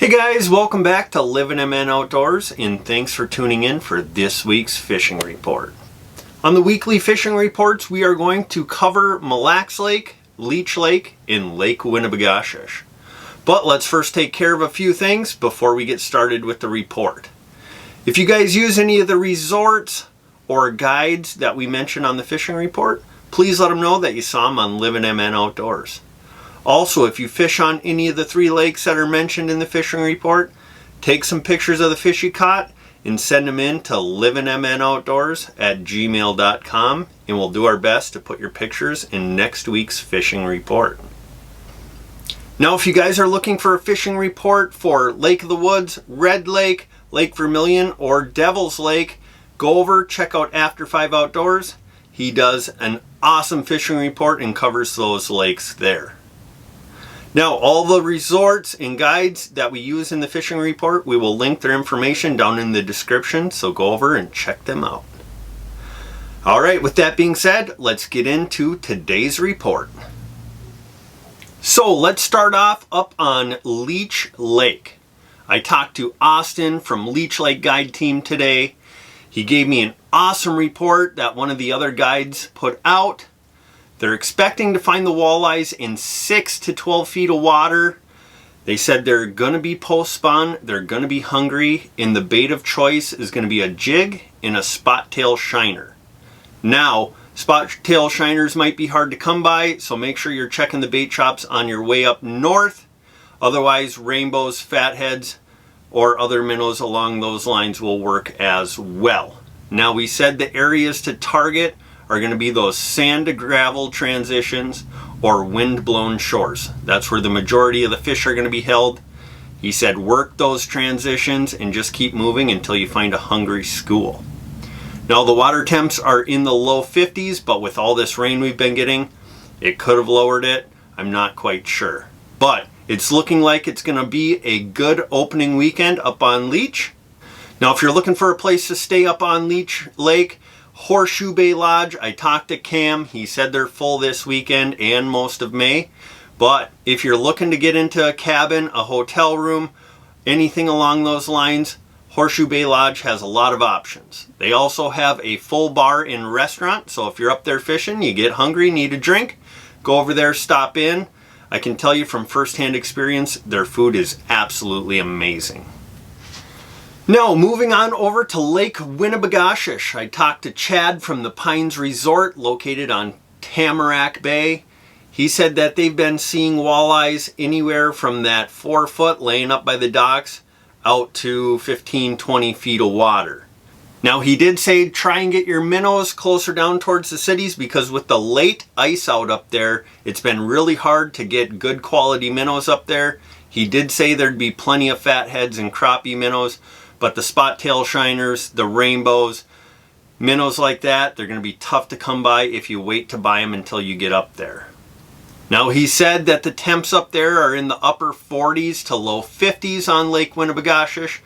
Hey guys, welcome back to Livin MN Outdoors, and thanks for tuning in for this week's fishing report. On the weekly fishing reports, we are going to cover Mille Lacs Lake, Leech Lake, and Lake Winnibigoshish. But let's first take care of a few things before we get started with the report. If you guys use any of the resorts or guides that we mentioned on the fishing report, please let them know that you saw them on Livin MN Outdoors. Also, if you fish on any of the 3 lakes that are mentioned in the fishing report, take some pictures of the fish you caught and send them in to livinmnoutdoors@gmail.com, and we'll do our best to put your pictures in next week's fishing report. Now, if you guys are looking for a fishing report for Lake of the Woods, Red Lake, Lake Vermilion, or Devil's Lake, go over, check out After 5 Outdoors. He does an awesome fishing report and covers those lakes there. Now, all the resorts and guides that we use in the fishing report, we will link their information down in the description, so go over and check them out. All right, with that being said, let's get into today's report. So let's start off up on Leech Lake. I talked to Austin from Leech Lake Guide Team today. He gave me an awesome report that one of the other guides put out. They're expecting to find the walleyes in 6 to 12 feet of water. They said they're going to be post-spawn, they're going to be hungry, and the bait of choice is going to be a jig and a spot tail shiner. Now, spot tail shiners might be hard to come by, so make sure you're checking the bait shops on your way up north. Otherwise, rainbows, fatheads, or other minnows along those lines will work as well. Now, we said the areas to target are going to be those sand to gravel transitions or wind-blown shores. That's where the majority of the fish are going to be held. He said work those transitions and just keep moving until you find a hungry school. Now, the water temps are in the low 50s, but with all this rain we've been getting, it could have lowered it. I'm not quite sure. But it's looking like it's going to be a good opening weekend up on Leech. Now, if you're looking for a place to stay up on Leech Lake, Horseshoe Bay Lodge, I talked to Cam. He said they're full this weekend and most of May. But if you're looking to get into a cabin, a hotel room, anything along those lines, Horseshoe Bay Lodge has a lot of options. They also have a full bar and restaurant, so if you're up there fishing, you get hungry, need a drink, go over there, stop in. I can tell you from firsthand experience, their food is absolutely amazing. Now, moving on over to Lake Winnibigoshish. I talked to Chad from the Pines Resort located on Tamarack Bay. He said that they've been seeing walleyes anywhere from that 4 foot laying up by the docks out to 15, 20 feet of water. Now, he did say try and get your minnows closer down towards the cities because with the late ice out up there, it's been really hard to get good quality minnows up there. He did say there'd be plenty of fatheads and crappie minnows, but the spot tail shiners, the rainbows, minnows like that, they're going to be tough to come by if you wait to buy them until you get up there. Now, he said that the temps up there are in the upper 40s to low 50s on Lake Winnibigoshish,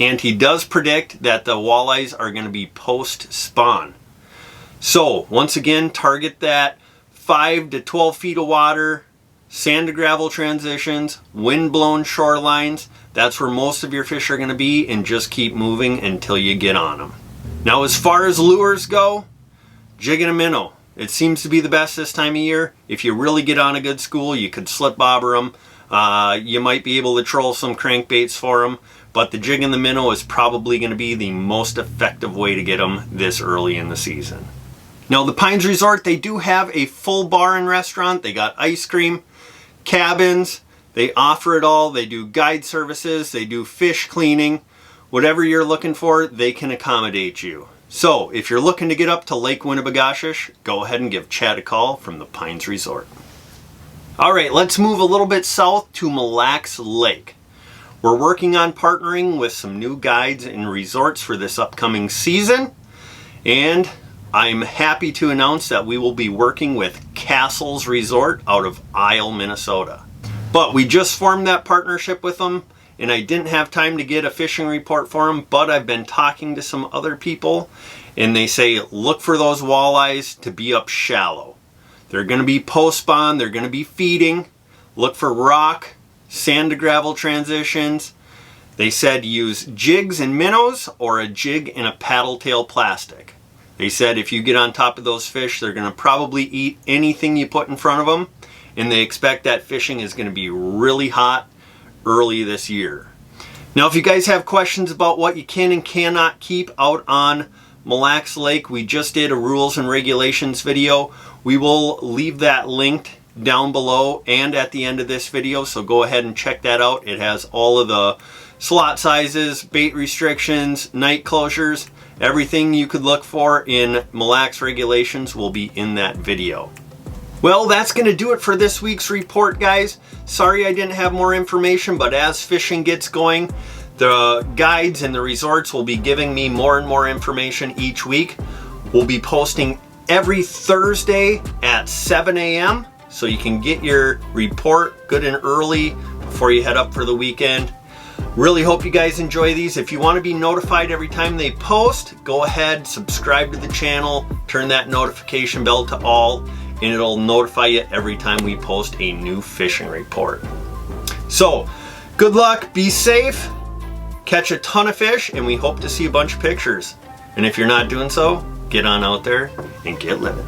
and he does predict that the walleyes are going to be post-spawn. So, once again, target that 5 to 12 feet of water, sand to gravel transitions, wind-blown shorelines. That's where most of your fish are going to be, and just keep moving until you get on them. Now, as far as lures go, jig and a minnow. It seems to be the best this time of year. If you really get on a good school, you could slip bobber them. You might be able to troll some crankbaits for them, but the jig and the minnow is probably going to be the most effective way to get them this early in the season. Now, the Pines Resort, they do have a full bar and restaurant. They got ice cream, cabins, they offer it all. They do guide services, they do fish cleaning. Whatever you're looking for, they can accommodate you. So, if you're looking to get up to Lake Winnibigoshish, go ahead and give Chad a call from the Pines Resort. All right, let's move a little bit south to Mille Lacs Lake. We're working on partnering with some new guides and resorts for this upcoming season, and I'm happy to announce that we will be working with Castles Resort out of Isle, Minnesota. But we just formed that partnership with them, and I didn't have time to get a fishing report for them, but I've been talking to some other people, and they say look for those walleyes to be up shallow. They're going to be post-spawn, they're going to be feeding. Look for rock, sand to gravel transitions, They said use jigs and minnows or a jig and a paddle tail plastic. They said if you get on top of those fish, they're going to probably eat anything you put in front of them, and they expect that fishing is going to be really hot early this year. Now, if you guys have questions about what you can and cannot keep out on Mille Lacs Lake, we just did a rules and regulations video. We will leave that linked down below and at the end of this video, so go ahead and check that out. It has all of the slot sizes, bait restrictions, night closures, everything you could look for in Mille Lacs regulations will be in that video. Well, that's going to do it for this week's report, guys. Sorry I didn't have more information, but as fishing gets going, the guides and the resorts will be giving me more and more information each week. We'll be posting every Thursday at 7 a.m. so you can get your report good and early before you head up for the weekend. Really hope you guys enjoy these. If you want to be notified every time they post, go ahead, subscribe to the channel, turn that notification bell to all, and it'll notify you every time we post a new fishing report. So, good luck, be safe, catch a ton of fish, and we hope to see a bunch of pictures. And if you're not doing so, get on out there and get living.